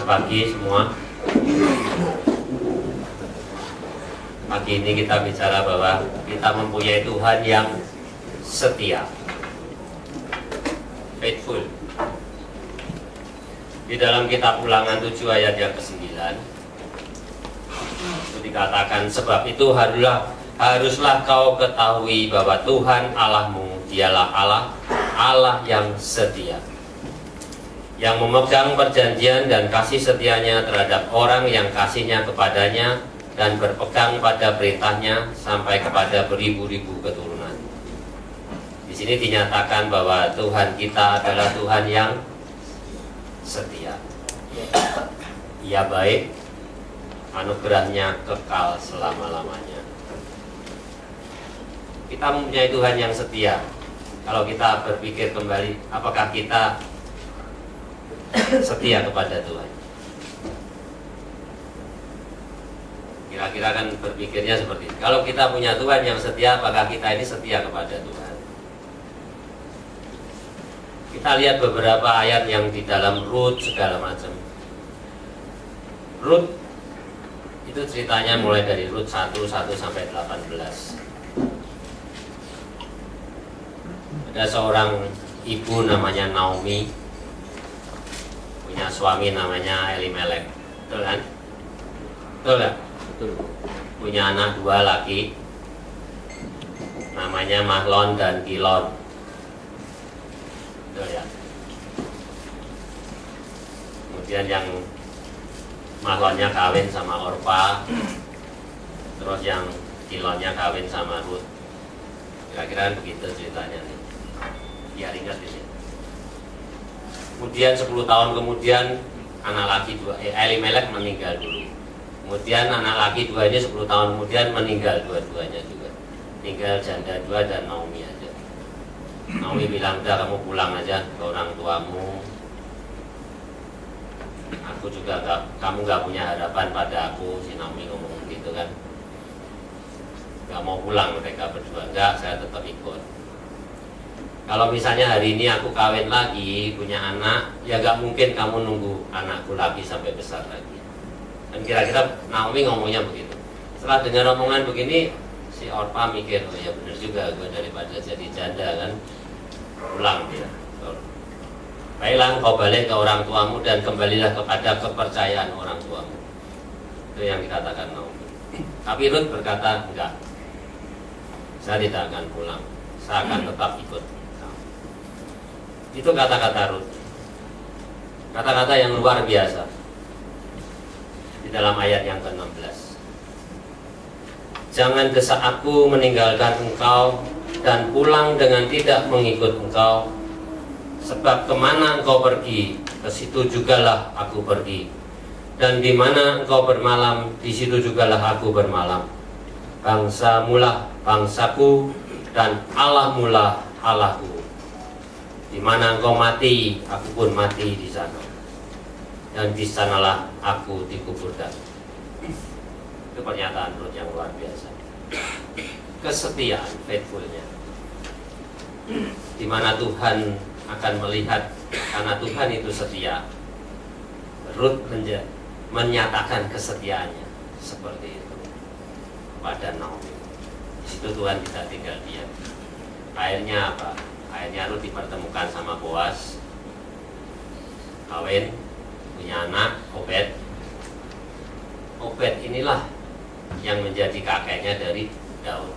pagi semua. Pagi ini kita bicara bahwa kita mempunyai Tuhan yang setia, faithful. Di dalam kitab Ulangan 7 ayat yang ke-9 itu dikatakan, sebab itu haruslah kau ketahui bahwa Tuhan Allahmu dialah Allah yang setia, yang memegang perjanjian dan kasih setianya terhadap orang yang kasihnya kepadanya dan berpegang pada perintahnya sampai kepada beribu-ribu keturunan. Di sini dinyatakan bahwa Tuhan kita adalah Tuhan yang setia. Ia baik, anugerahnya kekal selama-lamanya. Kita mempunyai Tuhan yang setia. Kalau kita berpikir kembali, apakah kita setia kepada Tuhan? Kira-kira kan berpikirnya seperti itu. Kalau kita punya Tuhan yang setia, apakah kita ini setia kepada Tuhan? Kita lihat beberapa ayat yang di dalam Rut segala macam. Rut itu ceritanya mulai dari Rut 1 sampai 18. Ada seorang ibu namanya Naomi, punya suami namanya Elimelek, betul kan? Betul kan? Betul. Punya anak 2 laki, namanya Mahlon dan Kilon, betul ya? Kemudian yang Mahlonnya kawin sama Orpa, terus yang Kilonnya kawin sama Rut. Kira-kira begitu ceritanya nih. Biar ingat ini. Kemudian 10 tahun kemudian anak laki 2 Elimelek meninggal dulu. Kemudian anak laki 2 ini 10 tahun kemudian meninggal dua-duanya juga. Tinggal janda 2 dan Naomi aja. Naomi bilang, udah kamu pulang aja ke orang tuamu. Aku juga kamu gak punya harapan pada aku. Si Naomi ngomong gitu kan. Gak mau pulang mereka berdua. Enggak, saya tetap ikut. Kalau misalnya hari ini aku kawin lagi, punya anak, ya gak mungkin kamu nunggu anakku lagi sampai besar lagi. Dan kira-kira Naomi ngomongnya begitu. Setelah dengar omongan begini, si Orpa mikir, oh ya benar juga, gue daripada jadi janda kan, pulang dia. Baiklah, kau balik ke orang tuamu dan kembalilah kepada kepercayaan orang tuamu. Itu yang dikatakan Naomi. Tapi Rut berkata, enggak, saya tidak akan pulang, saya akan tetap ikut. Itu kata-kata Rut, kata-kata yang luar biasa di dalam ayat yang ke-16. Jangan desak aku meninggalkan engkau dan pulang dengan tidak mengikut engkau, sebab kemana engkau pergi, ke situ jugalah aku pergi, dan di mana engkau bermalam, di situ jugalah aku bermalam. Bangsamulah bangsaku dan Allahmulah Allahku. Di mana engkau mati, aku pun mati di sana, dan di sanalah aku dikuburkan. Itu pernyataan Rut yang luar biasa. Kesetiaan, faithfulnya. Di mana Tuhan akan melihat, karena Tuhan itu setia. Rut menyatakan kesetiaannya seperti itu pada Naomi. Di situ Tuhan tidak tinggal diam. Akhirnya apa? Akhirnya Rut dipertemukan sama Boas, kawin, punya anak, Obed. Obed inilah yang menjadi kakeknya dari Daud.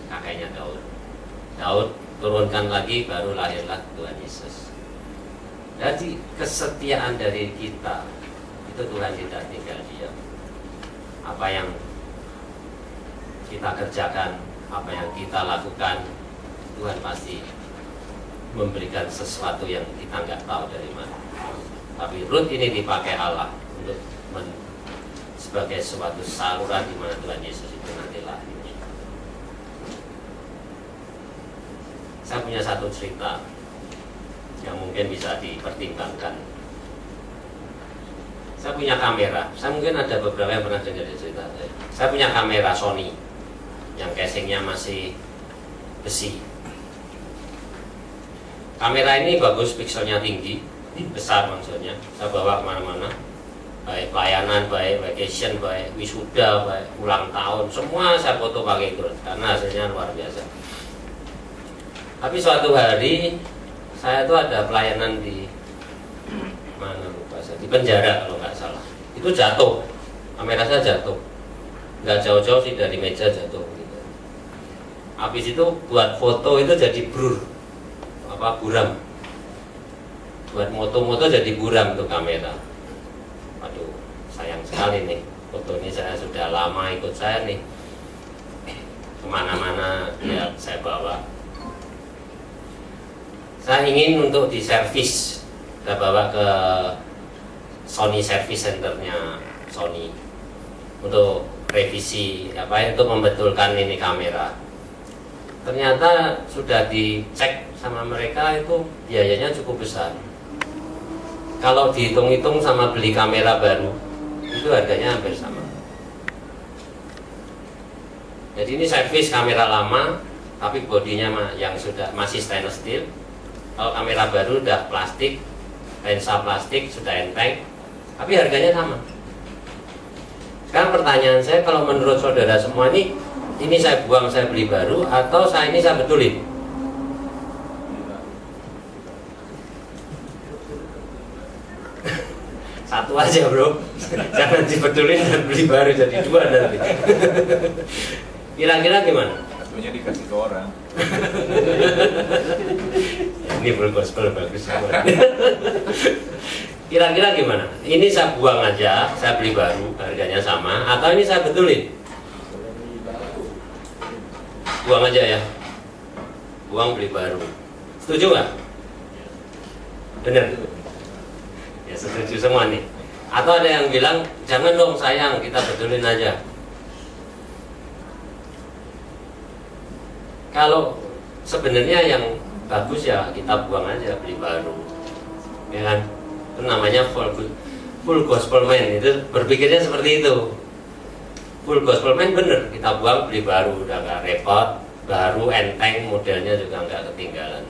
Kakeknya Daud. Daud turunkan lagi, baru lahirlah Tuhan Yesus. Jadi kesetiaan dari kita itu Tuhan tidak tinggal diam. Apa yang kita kerjakan, apa yang kita lakukan, Tuhan pasti memberikan sesuatu yang kita nggak tahu dari mana. Tapi Rut ini dipakai Allah untuk sebagai suatu saluran di mana Tuhan Yesus itu nanti lahir. Saya punya satu cerita yang mungkin bisa dipertimbangkan. Saya punya kamera. Saya mungkin ada beberapa yang pernah dengar cerita saya. Saya punya kamera Sony yang casingnya masih besi. Kamera ini bagus, pikselnya tinggi, besar maksudnya, saya bawa kemana-mana, baik pelayanan, baik vacation, baik wisuda, baik ulang tahun, semua saya foto pakai drone karena hasilnya luar biasa. Tapi suatu hari saya tuh ada pelayanan di mana lupa saya, di penjara kalau nggak salah, itu jatuh, kamera saya jatuh, nggak jauh-jauh sih dari meja jatuh gitu. Habis itu buat foto itu jadi buram, buat moto-moto jadi buram tuh kamera. Aduh, sayang sekali nih, foto ini saya sudah lama ikut saya nih, kemana-mana ya saya bawa. Saya ingin untuk diservis, saya bawa ke Sony Service Centernya Sony untuk revisi untuk membetulkan ini kamera. Ternyata sudah dicek sama mereka itu biayanya cukup besar. Kalau dihitung-hitung sama beli kamera baru itu harganya hampir sama. Jadi ini servis kamera lama tapi bodinya yang sudah masih stainless steel. Kalau kamera baru udah plastik, lensa plastik, sudah enteng, tapi harganya sama. Sekarang pertanyaan saya, kalau menurut saudara semua ini saya buang, saya beli baru, atau ini saya betulin? Satu aja bro, jangan dibetulin dan beli baru jadi dua nanti. Kira-kira gimana? Satunya dikasih ke orang. Ini full gospel bagus semua. Kira-kira gimana? Ini saya buang aja, saya beli baru, harganya sama, atau ini saya betulin? Buang aja ya, buang beli baru. Setuju nggak? Bener? Ya setuju semua nih. Atau ada yang bilang jangan dong sayang, kita betulin aja. Kalau sebenarnya yang bagus ya kita buang aja, beli baru, ya kan? Itu namanya full gospel man, itu berpikirnya seperti itu. Full gospel man bener, kita buang beli baru, udah nggak repot, baru enteng, modelnya juga nggak ketinggalan.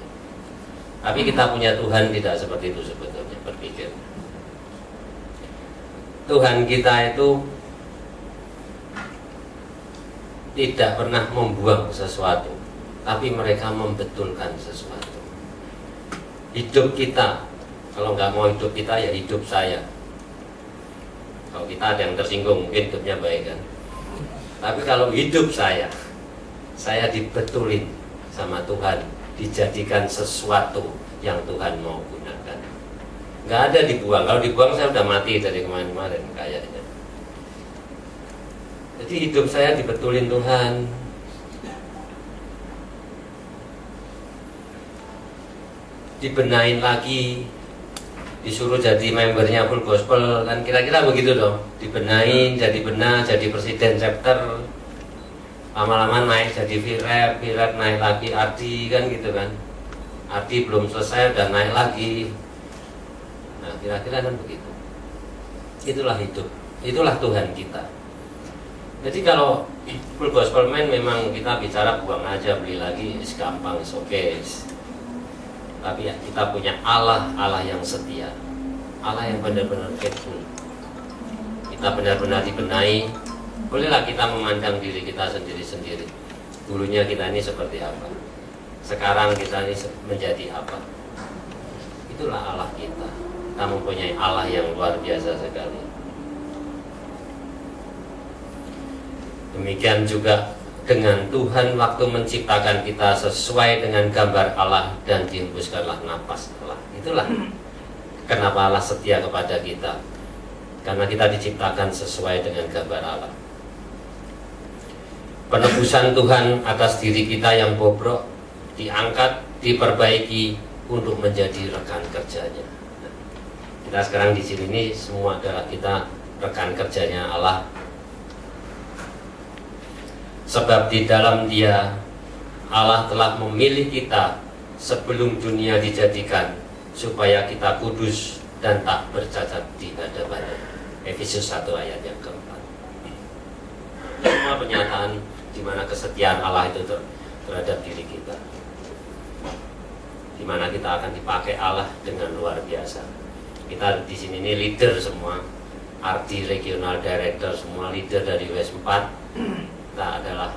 Tapi kita punya Tuhan tidak seperti itu sebetulnya berpikir. Tuhan kita itu tidak pernah membuang sesuatu, tapi mereka membetulkan sesuatu. Hidup kita, kalau nggak mau hidup kita ya hidup saya. Kalau kita ada yang tersinggung mungkin hidupnya baik kan. Tapi kalau hidup saya dibetulin sama Tuhan, dijadikan sesuatu yang Tuhan mau gunakan. Nggak ada dibuang. Kalau dibuang saya udah mati dari kemarin-kemarin kayaknya. Jadi hidup saya dibetulin Tuhan. Dibenain lagi, disuruh jadi membernya full gospel, kan kira-kira begitu dong. Dibenain, jadi benar, jadi presiden chapter, lama-lama naik jadi virep naik lagi, Ardi kan gitu kan. Ardi belum selesai udah naik lagi. Nah kira-kira kan begitu. Itulah hidup, itulah Tuhan kita. Jadi kalau full gospel man memang kita bicara buang aja beli lagi, gampang, okay. Tapi ya kita punya Allah yang setia, Allah yang benar-benar faithful. Kita benar-benar dibenahi. Bolehlah kita memandang diri kita sendiri-sendiri. Dulunya kita ini seperti apa, sekarang kita ini menjadi apa. Itulah Allah kita. Kita mempunyai Allah yang luar biasa sekali. Demikian juga dengan Tuhan waktu menciptakan kita sesuai dengan gambar Allah dan dihembuskanlah napas Allah. Itulah kenapa Allah setia kepada kita, karena kita diciptakan sesuai dengan gambar Allah. Penebusan Tuhan atas diri kita yang bobrok diangkat, diperbaiki untuk menjadi rekan kerjanya. Kita sekarang di sini ini semua adalah kita rekan kerjanya Allah. Sebab di dalam Dia Allah telah memilih kita sebelum dunia dijadikan, supaya kita kudus dan tak bercacat di hadapan-Nya. Efesus 1 ayat yang keempat. Semua penyataan di mana kesetiaan Allah itu terhadap diri kita. di mana kita akan dipakai Allah dengan luar biasa. Kita di sini ini leader semua, RD Regional Director, semua leader dari WS 4. Kita adalah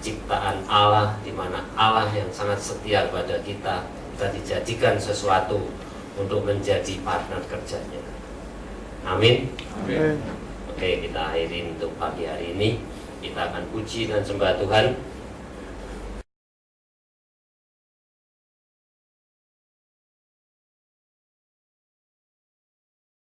ciptaan Allah, di mana Allah yang sangat setia kepada kita. Kita dijadikan sesuatu untuk menjadi partner kerjanya. Amin. Amin. Oke, kita akhiri untuk pagi hari ini. Kita akan puji dan sembah Tuhan.